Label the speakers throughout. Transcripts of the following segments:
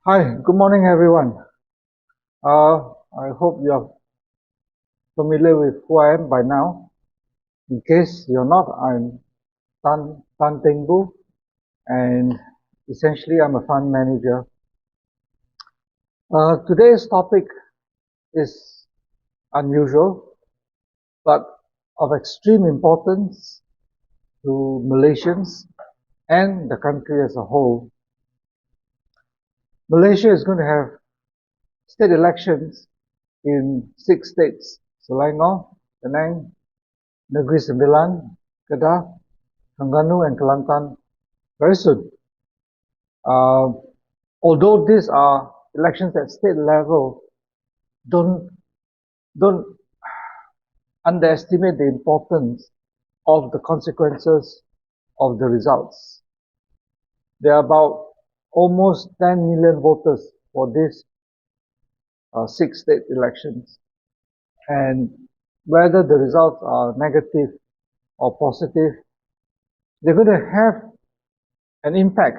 Speaker 1: Hi, good morning everyone. I hope you're familiar with who I am by now. In case you're not, I'm Teng, and essentially I'm a fund manager. Today's topic is unusual, but of extreme importance to Malaysians and the country as a whole. Malaysia is going to have state elections in 6 states: Selangor, Penang, Negeri Sembilan, Kedah, Terengganu, and Kelantan very soon. Uh, although these are elections at state level, don't don't underestimate the importance of the consequences of the results. There are about almost 10 million voters for these 6 state elections, and whether the results are negative or positive, they're going to have an impact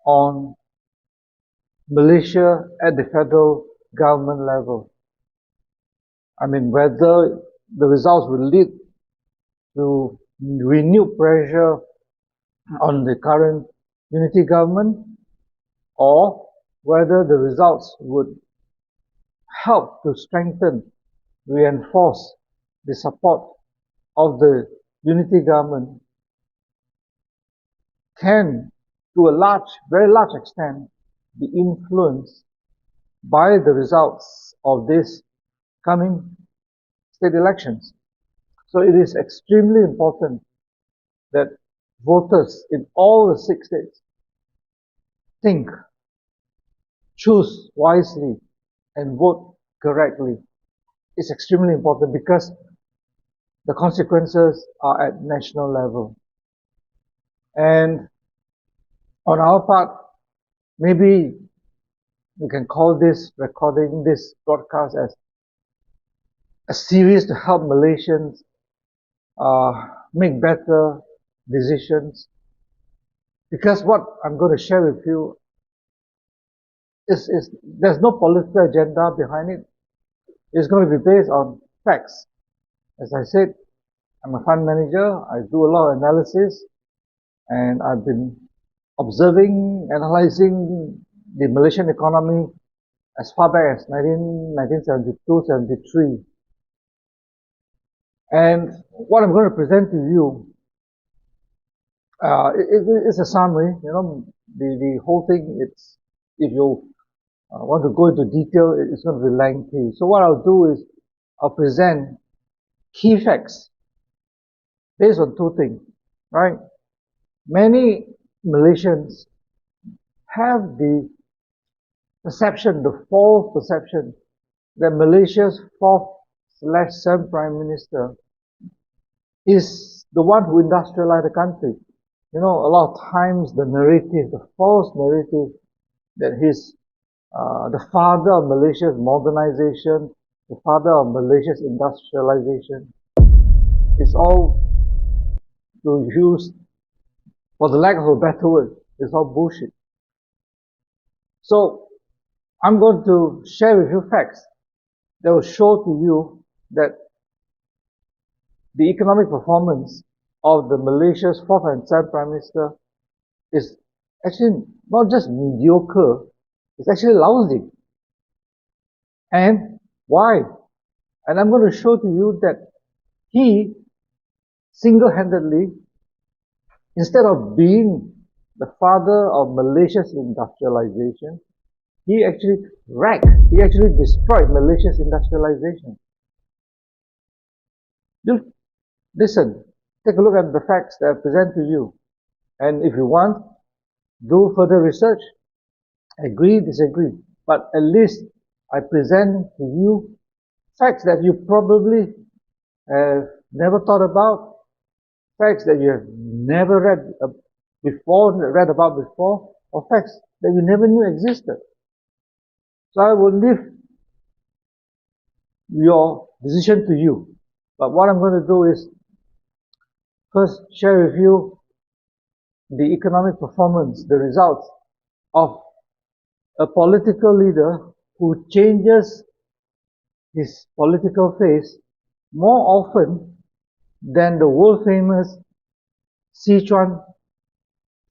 Speaker 1: on Malaysia at the federal government level. I mean, whether the results will lead to renewed pressure on the current unity government, or whether the results would help to strengthen, reinforce the support of the unity government, can, to a very large extent, be influenced by the results of these coming state elections. So it is extremely important that voters in all the 6 states think, choose wisely, and vote correctly. It's extremely important because the consequences are at national level. And on our part, maybe we can call this recording, this broadcast, as a series to help Malaysians make better decisions. Because what I'm going to share with you is there's no political agenda behind it. It's going to be based on facts. As I said, I'm a fund manager. I do a lot of analysis, and I've been observing, analyzing the Malaysian economy as far back as 1972, 73. And what I'm going to present to you is a summary. You know, the whole thing. It's, if you want to go into detail, it's going to be lengthy. So what I'll do is I'll present key facts based on 2 things, right? Many Malaysians have the perception, the false perception, that Malaysia's 4th/7th Prime Minister is the one who industrialized the country. You know, a lot of times the narrative, the false narrative, that he's the father of Malaysia's modernization, the father of Malaysia's industrialization, is all, to use, for the lack of a better word, it's all bullshit. So I'm going to share with you facts that will show to you that the economic performance of the Malaysia's 4th and 7th Prime Minister is actually not just mediocre, it's actually lousy. And why? And I'm going to show to you that he single-handedly, instead of being the father of Malaysia's industrialization, he actually destroyed Malaysia's industrialization. You listen, take a look at the facts that I present to you. And if you want, do further research, agree, disagree. But at least I present to you facts that you probably have never thought about, facts that you have never read about before, or facts that you never knew existed. So I will leave your decision to you. But what I'm going to do is first share with you the economic performance, the results of a political leader who changes his political face more often than the world famous Sichuan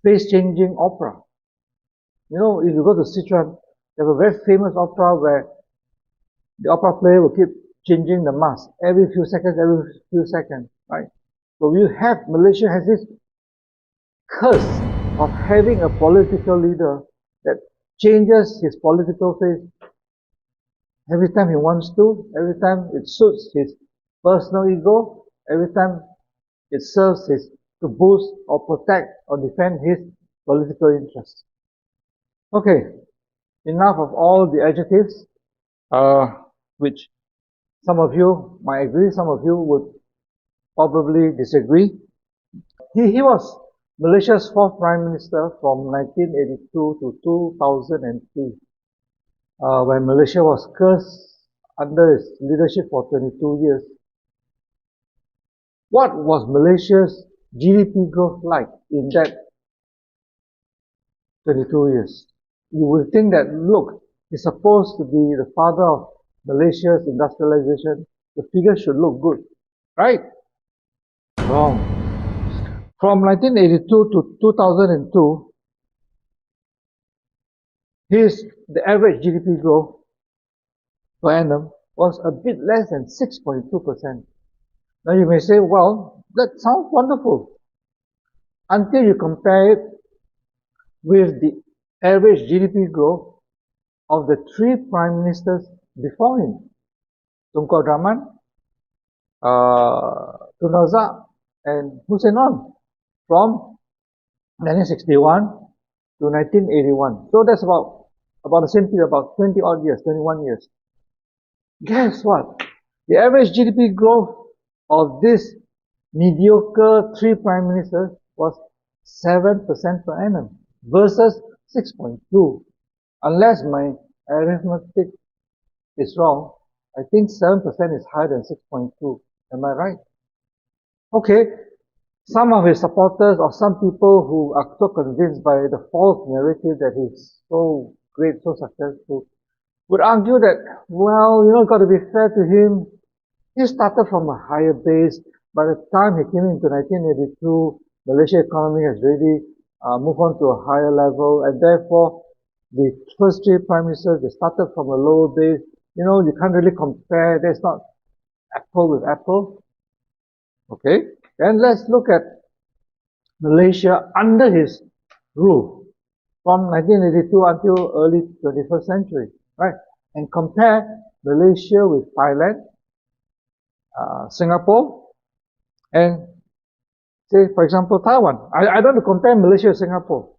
Speaker 1: face changing opera. You know, if you go to Sichuan, they have a very famous opera where the opera player will keep changing the mask every few seconds, right? So Malaysia has this curse of having a political leader that changes his political face every time he wants to, every time it suits his personal ego, every time it serves to boost or protect or defend his political interests. Okay, enough of all the adjectives, which some of you might agree, some of you would probably disagree. He was Malaysia's fourth Prime Minister from 1982 to 2003, when Malaysia was cursed under his leadership for 22 years. What was Malaysia's GDP growth like in that 22 years? You would think that, look, he's supposed to be the father of Malaysia's industrialization. The figures should look good, right? Wrong. From 1982 to 2002, the average GDP growth per annum was a bit less than 6.2%. Now you may say, well, that sounds wonderful, until you compare it with the average GDP growth of the three prime ministers before him, Tunku Abdul Rahman, Tun Razak, and Hussein On, from 1961 to 1981. So that's about the same period, about 20 odd years, 21 years. Guess what? The average GDP growth of this mediocre three prime ministers was 7% per annum versus 6.2. Unless my arithmetic is wrong, I think 7% is higher than 6.2. Am I right? Okay, some of his supporters or some people who are so convinced by the false narrative that he's so great, so successful, would argue that, well, got to be fair to him. He started from a higher base. By the time he came into 1982, Malaysia economy has really moved on to a higher level, and therefore the first three prime ministers, they started from a lower base. You can't really compare. That's not apple with apple. Okay, then let's look at Malaysia under his rule from 1982 until early 21st century, right? And compare Malaysia with Thailand, Singapore, and say, for example, Taiwan. I don't want to compare Malaysia with Singapore,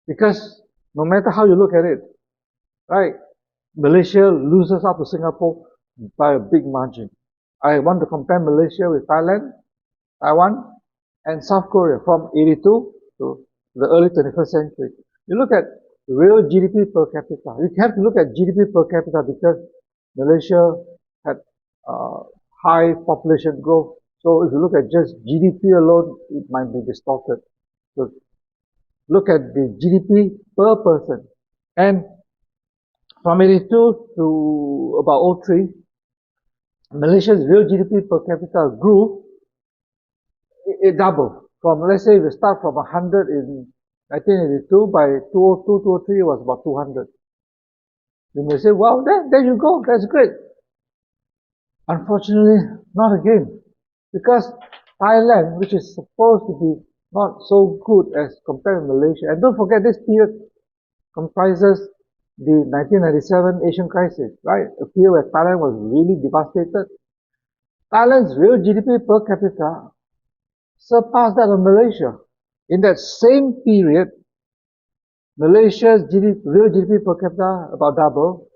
Speaker 1: because no matter how you look at it, right, Malaysia loses out to Singapore by a big margin. I want to compare Malaysia with Thailand, Taiwan, and South Korea from 82 to the early 21st century. You look at real GDP per capita. You have to look at GDP per capita because Malaysia had high population growth. So if you look at just GDP alone, it might be distorted. So look at the GDP per person. And from 82 to about 03, Malaysia's real GDP per capita grew. It doubled. From, let's say, we start from 100 in 1982, by 2002, 2003, it was about 200. You may say, well, there you go, that's great. Unfortunately, not again. Because Thailand, which is supposed to be not so good as compared with Malaysia, and don't forget this period comprises the 1997 Asian crisis, right? A period where Thailand was really devastated. Thailand's real GDP per capita surpassed that of Malaysia. In that same period, Malaysia's real GDP per capita about double,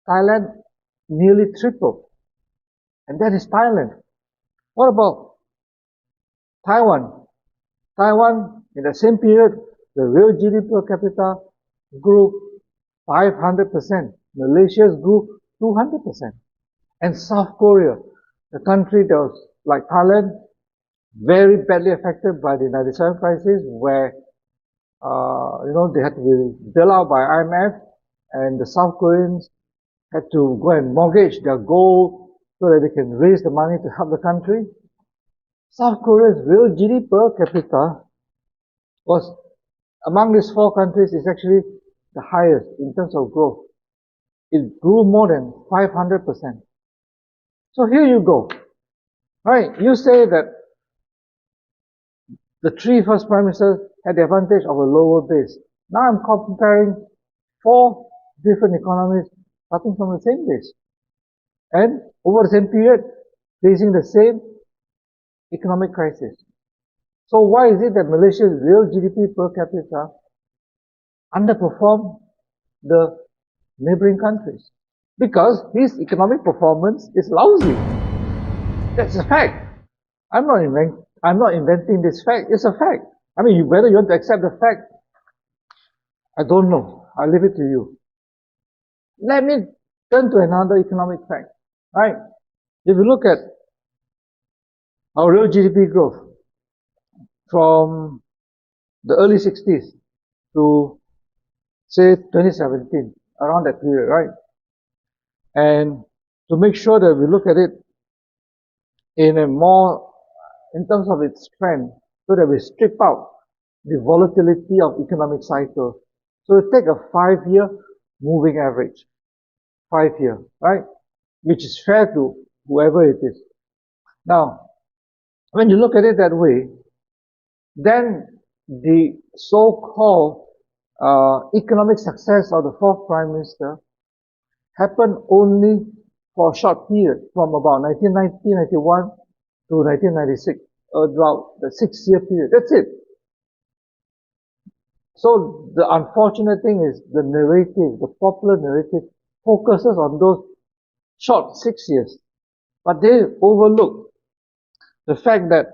Speaker 1: Thailand nearly tripled. And that is Thailand. What about Taiwan? Taiwan, in the same period, the real GDP per capita grew 500%. Malaysia's grew 200%. And South Korea, the country that was like Thailand, very badly affected by the 97 crisis, where they had to be bailed out by IMF. and the South Koreans had to go and mortgage their gold so that they can raise the money to help the country. South Korea's real GDP per capita was, among these four countries, is actually the highest in terms of growth. It grew more than 500%. So here you go, right? You say that the three first prime ministers had the advantage of a lower base. Now I'm comparing four different economies starting from the same base and over the same period facing the same economic crisis. So why is it that Malaysia's real GDP per capita underperformed the neighboring countries? Because his economic performance is lousy. That's a fact. I'm not inventing this fact. It's a fact. I mean, whether you want to accept the fact, I don't know. I'll leave it to you. Let me turn to another economic fact. Right? If you look at our real GDP growth from the early 60s to say 2017, around that period, right? And to make sure that we look at it in a more, in terms of its trend, so that we strip out the volatility of economic cycle. So we take a 5-year moving average, 5-year, right? Which is fair to whoever it is. Now, when you look at it that way, then the so-called economic success of the fourth prime minister happened only for a short period, from about 1991 to 1996, about the 6-year period. That's it. So the unfortunate thing is the narrative, the popular narrative, focuses on those short 6 years. But they overlook the fact that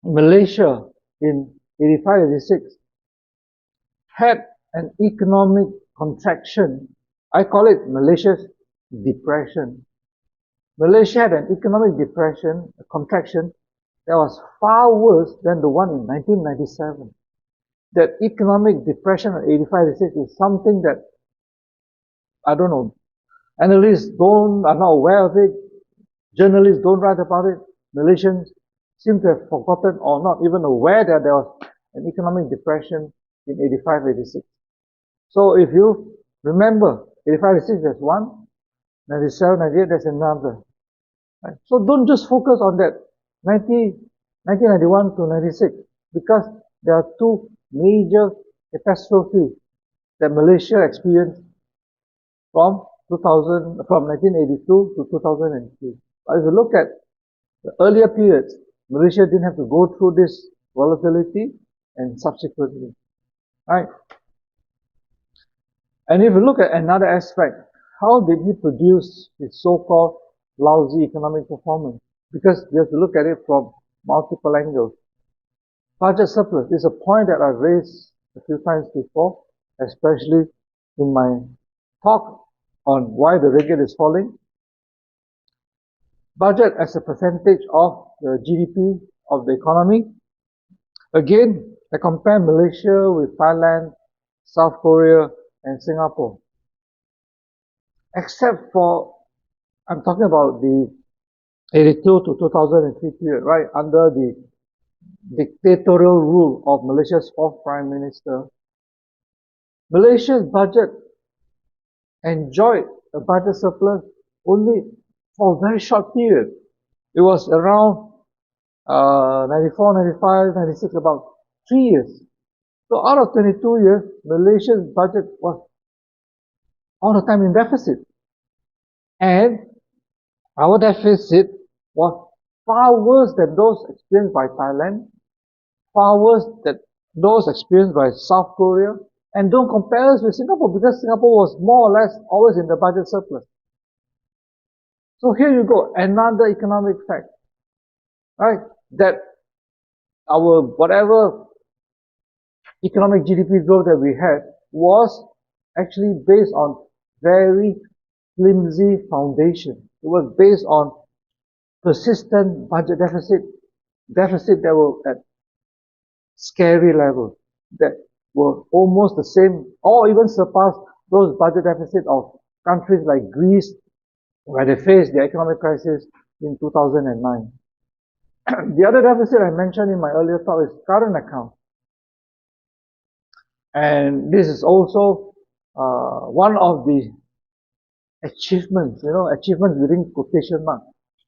Speaker 1: Malaysia in 85-86 had an economic contraction. I call it Malaysia's depression. Malaysia had an economic depression, a contraction, that was far worse than the one in 1997. That economic depression of 85-86 is something that, I don't know, analysts are not aware of it, journalists don't write about it, Malaysians seem to have forgotten or not even aware that there was an economic depression in 85-86. So if you remember, 85-86 there's one, 97-98 there's another. Right? So don't just focus on that 1991 to 96, because there are two major catastrophes that Malaysia experienced from 1982 to 2003. But if you look at the earlier periods, Malaysia didn't have to go through this volatility and subsequently. Right? And if you look at another aspect, how did he produce his so-called lousy economic performance? Because you have to look at it from multiple angles. Budget surplus is a point that I've raised a few times before, especially in my talk on why the ringgit is falling. Budget as a percentage of the GDP of the economy. Again, I compare Malaysia with Thailand, South Korea, and Singapore. Except for, I'm talking about the 82 to 2003 period, right, under the dictatorial rule of Malaysia's fourth prime minister. Malaysia's budget enjoyed a budget surplus only for a very short period. It was around 94, 95, 96, about 3 years. So out of 22 years, Malaysia's budget was all the time in deficit. And our deficit was far worse than those experienced by Thailand, far worse than those experienced by South Korea. And don't compare us with Singapore, because Singapore was more or less always in the budget surplus. So here you go, another economic fact, right? That our whatever economic GDP growth that we had was actually based on very flimsy foundation. It was based on persistent budget deficit that were at scary levels, that were almost the same or even surpassed those budget deficits of countries like Greece, where they faced the economic crisis in 2009. The other deficit I mentioned in my earlier talk is current account. And this is also one of the achievements, achievements within quotation mark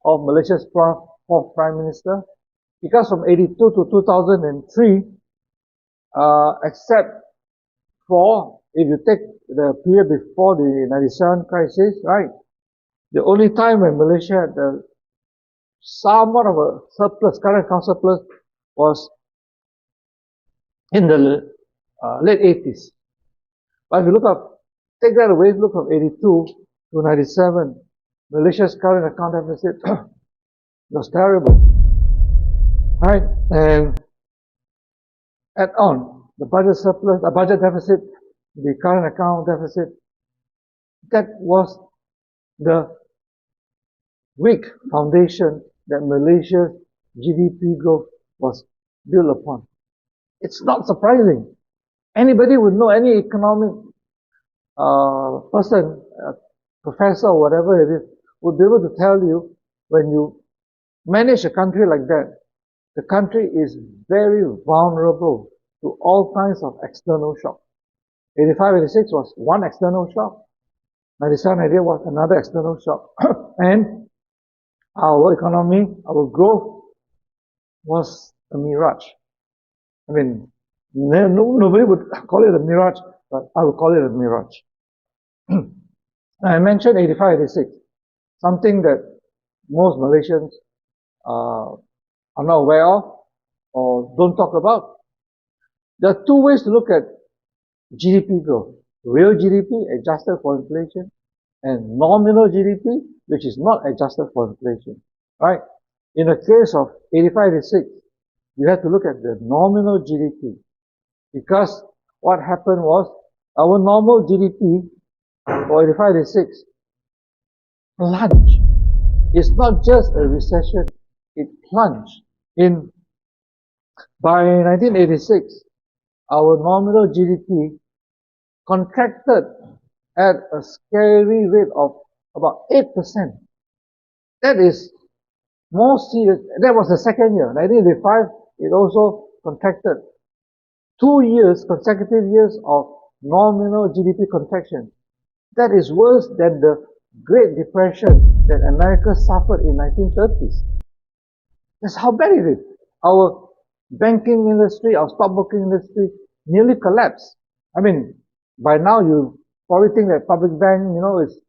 Speaker 1: of Malaysia's fourth Prime Minister. Because from 82 to 2003, except for, if you take the period before the 97 crisis, right, the only time when Malaysia had somewhat of a surplus, current account surplus, was in the late 80s. But if you look up, take that away, look from 82 to 97, Malaysia's current account deficit was terrible, right? And add on the budget surplus, the budget deficit, the current account deficit, that was the weak foundation that Malaysia's GDP growth was built upon. It's not surprising. Anybody would know, any economic person, professor or whatever it is, would be able to tell you, when you manage a country like that, the country is very vulnerable to all kinds of external shocks. 85, 86 was one external shock. 97, 98 was another external shock. And our economy, our growth was a mirage. I mean, nobody would call it a mirage, but I would call it a mirage. I mentioned 85, 86, something that most Malaysians are not aware of or don't talk about. There are two ways to look at GDP growth. Real GDP adjusted for inflation, and nominal GDP, which is not adjusted for inflation, right? In the case of 85, 86, you have to look at the nominal GDP, because what happened was our normal GDP for 85, 86 plunged. It's not just a recession, it plunged. By 1986, our nominal GDP contracted at a scary rate of about 8%. That is more serious. That was the second year. 1985, it also contracted. 2 years, consecutive years of nominal GDP contraction. That is worse than the Great Depression that America suffered in 1930s. That's how bad it is. Our banking industry, our stockbroking industry nearly collapsed. I mean, by now you probably think that public bank, is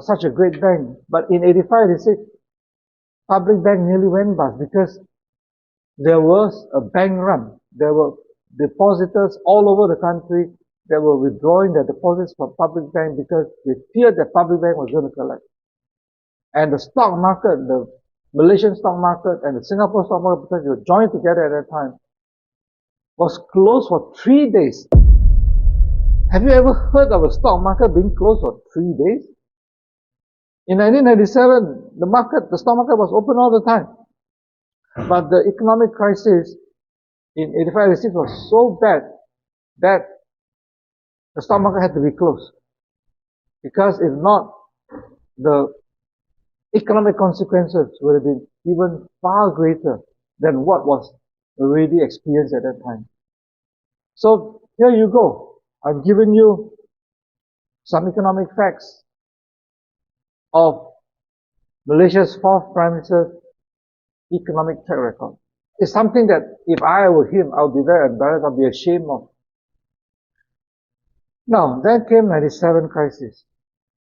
Speaker 1: such a great bank. But in 85, 86, public bank nearly went bust because there was a bank run. There were depositors all over the country that were withdrawing their deposits from public bank because they feared that public bank was going to collapse. And the stock market, the Malaysian stock market and the Singapore stock market, because they were joined together at that time, was closed for 3 days. Have you ever heard of a stock market being closed for 3 days? In 1997, the stock market was open all the time. But the economic crisis in 85, 86 was so bad that the stock market had to be closed. Because if not, the economic consequences would have been even far greater than what was already experienced at that time. So here you go. I've given you some economic facts of Malaysia's fourth Prime Minister's economic track record. It's something that if I were him, I would be very embarrassed, I'd be ashamed of. Now, then came 97 crisis,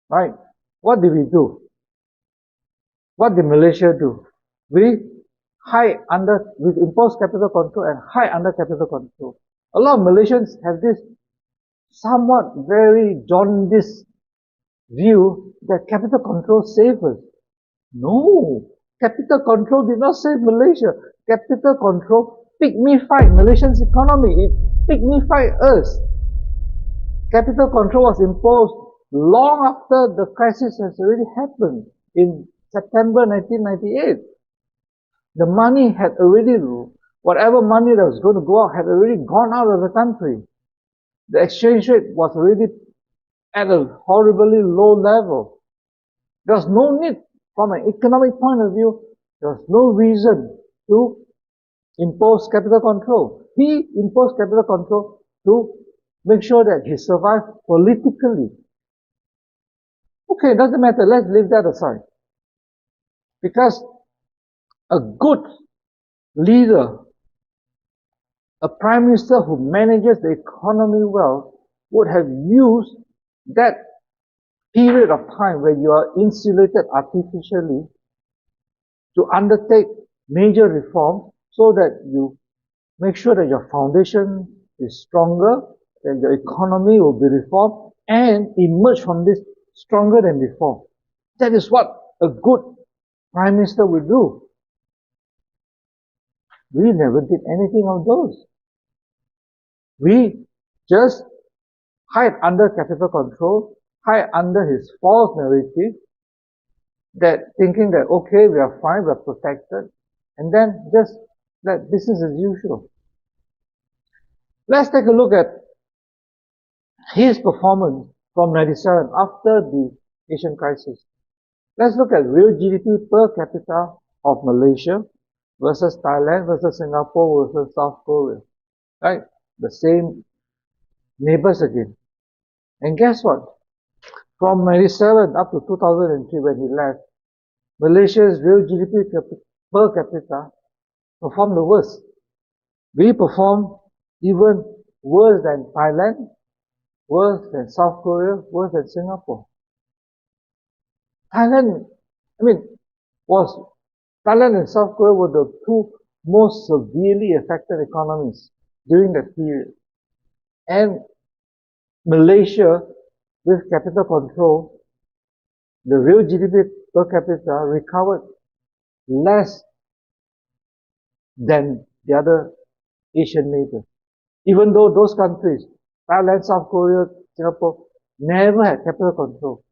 Speaker 1: right? What did we do? What did Malaysia do? We imposed capital control and high under capital control. A lot of Malaysians have this somewhat very jaundiced view that capital control saves us. No, capital control did not save Malaysia. Capital control pygmified Malaysia's economy. It pygmified us. Capital control was imposed long after the crisis has already happened in September 1998. The money had already, whatever money that was going to go out had already gone out of the country. The exchange rate was already at a horribly low level. There's no need, from an economic point of view, there's no reason to impose capital control. He imposed capital control to make sure that he survived politically. Okay, doesn't matter, let's leave that aside. Because a good leader, a prime minister who manages the economy well, would have used that period of time where you are insulated artificially to undertake major reforms so that you make sure that your foundation is stronger, that your economy will be reformed, and emerge from this stronger than before. That is what a good prime minister will do. We never did anything of those. We just hide under capital control, hide under his false narrative, that thinking that, okay, we are fine, we are protected, and then just let business as usual. Let's take a look at his performance from 97 after the Asian crisis. Let's look at real GDP per capita of Malaysia versus Thailand versus Singapore versus South Korea. Right? The same neighbors again. And guess what? From 97 up to 2003 when he left, Malaysia's real GDP per capita performed the worst. We performed even worse than Thailand, worse than South Korea, worse than Singapore. Thailand and South Korea were the two most severely affected economies during that period. And Malaysia, with capital control, the real GDP per capita recovered less than the other Asian neighbors. Even though those countries, Thailand, South Korea, Singapore, never had capital control.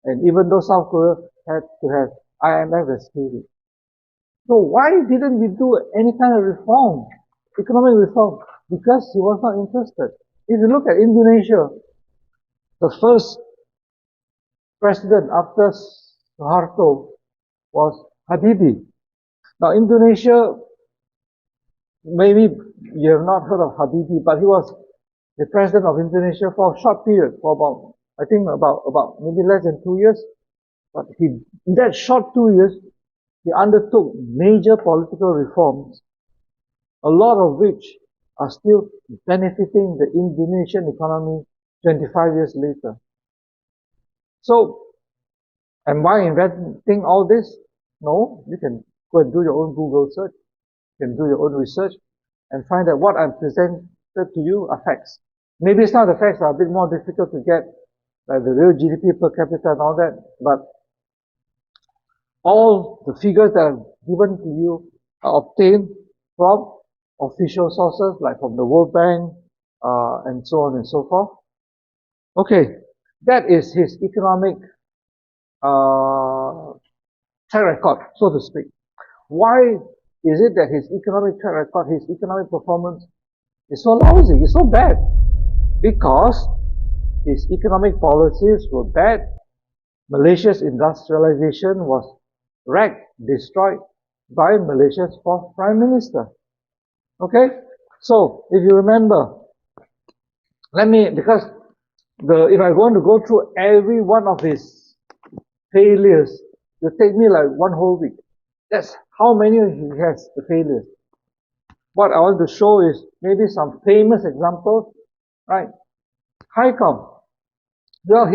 Speaker 1: And even though South Korea had to have IMF rescue it. So why didn't we do any kind of reform, economic reform? Because he was not interested. If you look at Indonesia, the first president after Suharto was Habibie. Now Indonesia, maybe you have not heard of Habibie, but he was the president of Indonesia for a short period, for about, I think about maybe less than 2 years. But in that short 2 years, he undertook major political reforms, a lot of which are still benefiting the Indonesian economy 25 years later. So, am I inventing all this? No, you can go and do your own Google search, you can do your own research, and find that what I'm presented to you are facts. Maybe some of the facts are a bit more difficult to get, like the real GDP per capita and all that, but all the figures that are given to you are obtained from official sources, like from the World Bank, and so on and so forth. Okay, that is his economic track record, so to speak. Why is it that his economic track record, his economic performance is so lousy, is so bad? Because his economic policies were bad. Malaysia's industrialization was wrecked, destroyed by Malaysia's fourth prime minister. Okay, so if you remember, because if I want to go through every one of his failures, it will take me like one whole week. That's how many he has, the failures. What I want to show is maybe some famous examples, right? HICOM. Well,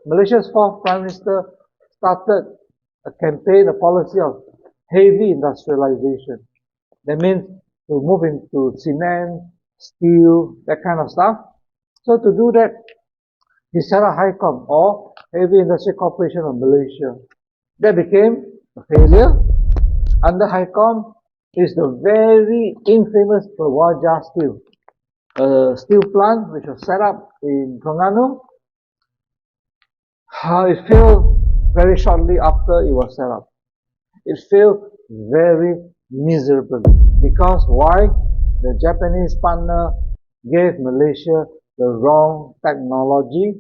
Speaker 1: Malaysia's fourth prime minister started a campaign, a policy of heavy industrialization. That means to move into cement, steel, that kind of stuff. So to do that, he set up HICOM, or Heavy Industry Corporation of Malaysia. That became a failure. Under HICOM is the very infamous Perwaja Steel, a steel plant which was set up in Terengganu. It failed very shortly after it was set up. It failed very miserably. Because why? The Japanese partner gave Malaysia the wrong technology,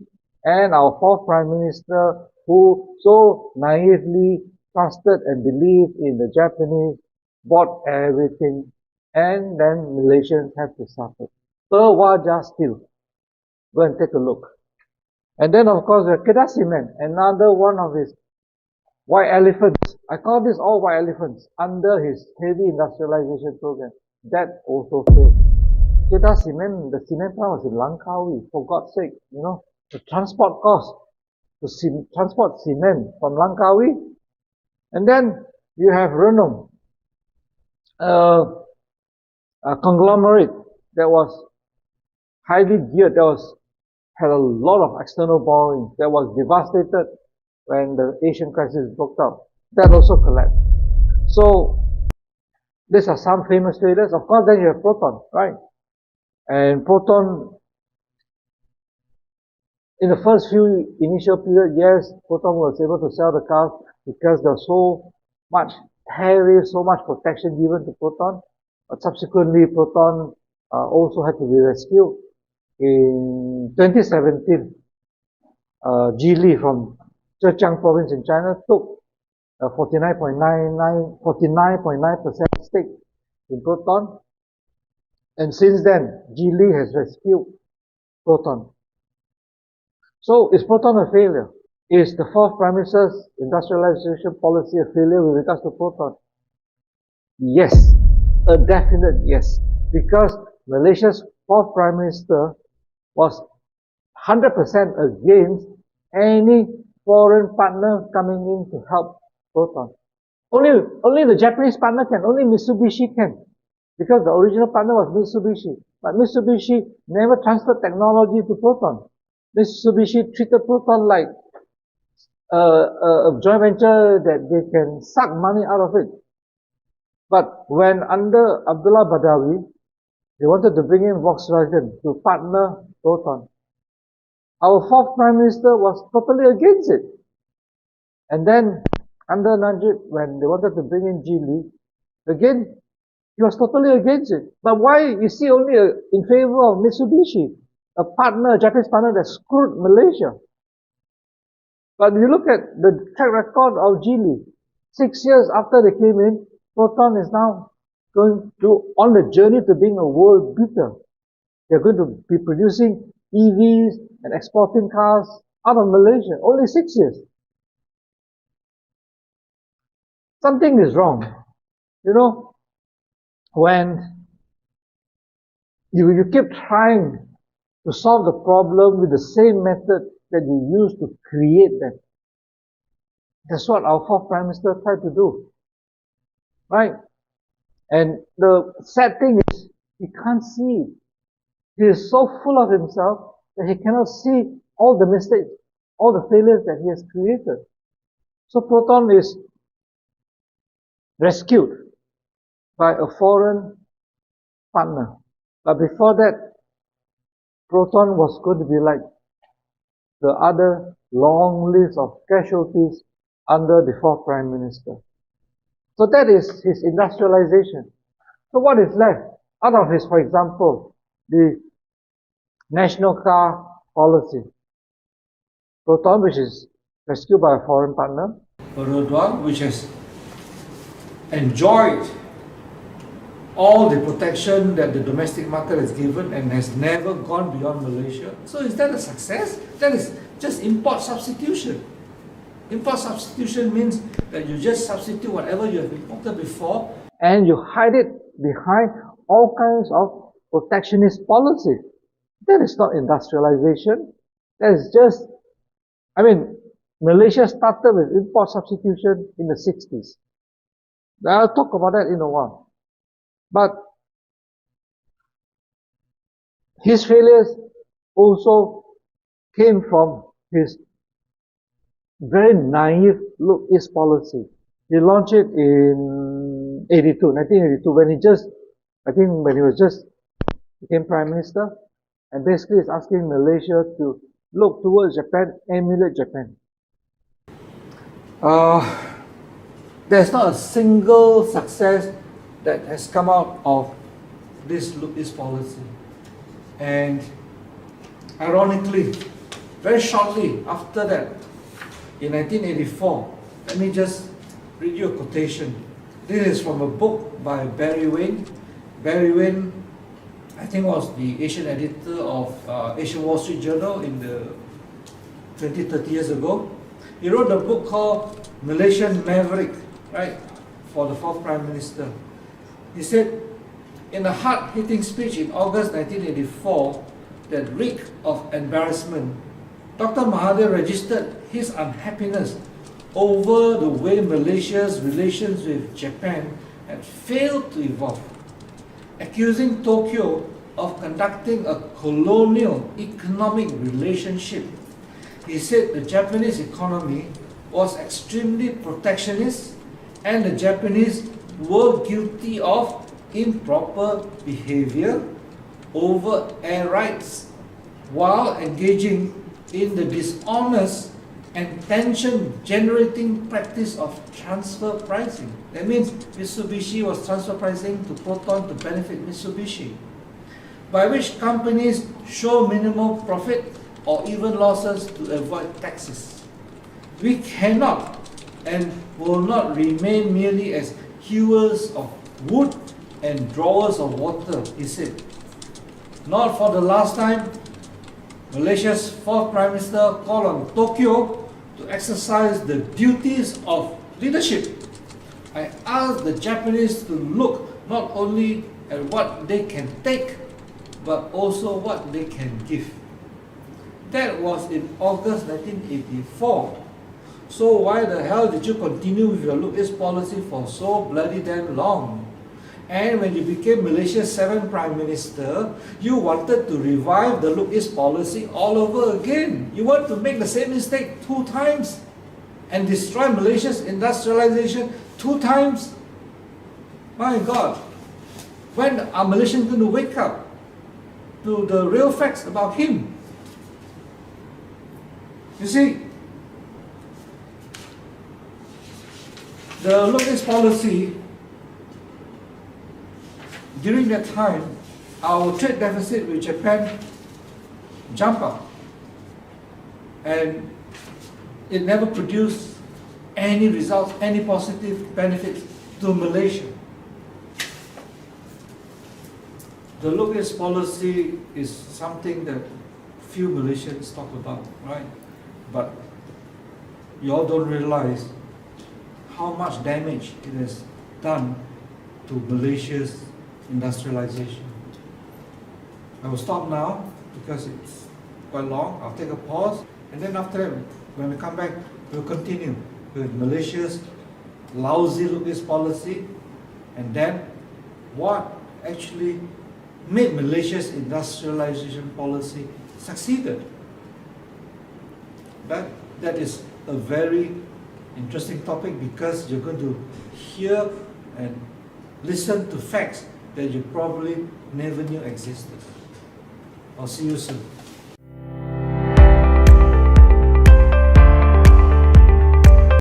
Speaker 1: And our fourth Prime Minister, who so naively trusted and believed in the Japanese, bought everything, and then Malaysians have to suffer. Wajah still. Go and take a look. And then, of course, Kedah Cement, another one of his white elephants. I call this all white elephants under his heavy industrialization program. That also failed. Kedah Cement, the cement plant was in Langkawi, for God's sake, the transport cost to transport cement from Langkawi. And then you have Renum, a conglomerate that was highly geared, had a lot of external borrowing, that was devastated when the Asian crisis broke out. That also collapsed. So these are some famous failures. Of course, then you have Proton, right? And Proton, in the first few initial period, yes, Proton was able to sell the cars because there was so much tariff, so much protection given to Proton. But subsequently, Proton also had to be rescued. In 2017, Geely from Zhejiang province in China took a 49.9% stake in Proton. And since then, Geely has rescued Proton. So is Proton a failure? Is the fourth Prime Minister's industrialization policy a failure with regards to Proton? Yes, a definite yes. Because Malaysia's fourth Prime Minister was 100% against any foreign partner coming in to help Proton. Only the Japanese partner can, only Mitsubishi can. Because the original partner was Mitsubishi. But Mitsubishi never transferred technology to Proton. Mitsubishi treated Proton like a joint venture that they can suck money out of it. But when under Abdullah Badawi, they wanted to bring in Volkswagen to partner Proton, our fourth Prime Minister was totally against it. And then under Najib, when they wanted to bring in Geely, again, he was totally against it. But why is he only in favor of Mitsubishi, a Japanese partner that screwed Malaysia? But you look at the track record of Geely. 6 years after they came in, Proton is now on the journey to being a world beater. They're going to be producing EVs and exporting cars out of Malaysia. Only 6 years. Something is wrong. When you keep trying to solve the problem with the same method that you used to create them. That's what our fourth Prime Minister tried to do. Right? And the sad thing is, he can't see it. He is so full of himself that he cannot see all the mistakes, all the failures that he has created. So Proton is rescued by a foreign partner. But before that, Proton was going to be like the other long list of casualties under the fourth Prime Minister. So that is his industrialization. So what is left out of his, for example, the national car policy? Proton, which is rescued by a foreign partner.
Speaker 2: Perodua, which has enjoyed all the protection that the domestic market has given and has never gone beyond Malaysia. So is that a success? That is just import substitution. Import substitution means that you just substitute whatever you have imported before
Speaker 1: and you hide it behind all kinds of protectionist policy. That is not industrialization. That is just, Malaysia started with import substitution in the 60s. I'll talk about that in a while. But his failures also came from his very naive look east policy. He launched it in 1982, when he became Prime Minister, and basically is asking Malaysia to look towards Japan, emulate Japan.
Speaker 2: There's not a single success that has come out of this policy. And ironically, Very shortly after that, in 1984, let me just read you a quotation. This is from a book by Barry Wayne. Barry Wayne, I think, was the Asian editor of Asian Wall Street Journal in the 20, 30 years ago. He wrote a book called Malaysian Maverick, right, for the fourth Prime Minister. He said, in a hard-hitting speech in August 1984 that reeked of embarrassment, Dr. Mahathir registered his unhappiness over the way Malaysia's relations with Japan had failed to evolve, accusing Tokyo of conducting a colonial economic relationship. He said the Japanese economy was extremely protectionist and the Japanese were guilty of improper behavior over air rights while engaging in the dishonest and tension-generating practice of transfer pricing. That means Mitsubishi was transfer pricing to Proton to benefit Mitsubishi, by which companies show minimal profit or even losses to avoid taxes. We cannot and will not remain merely as hewers of wood and drawers of water, he said. Not for the last time, Malaysia's fourth Prime Minister called on Tokyo to exercise the duties of leadership. I asked the Japanese to look not only at what they can take, but also what they can give. That was in August 1984. So why the hell did you continue with your Look East policy for so bloody damn long? And when you became Malaysia's seventh Prime Minister, you wanted to revive the Look East policy all over again. You want to make the same mistake 2 times and destroy Malaysia's industrialization 2 times? My God, when are Malaysians going to wake up to the real facts about him? You see, the Look East policy, during that time, our trade deficit with Japan jumped up, and it never produced any results, any positive benefits to Malaysia. The Look East policy is something that few Malaysians talk about, right? But you all don't realize how much damage it has done to Malaysia's industrialization. I will stop now because it's quite long. I'll take a pause, and then after that, when we come back, we'll continue with Malaysia's lousy Look East policy, and then what actually made Malaysia's industrialization policy succeeded. That is a very interesting topic because you're going to hear and listen to facts that you probably never knew existed. I'll see you soon.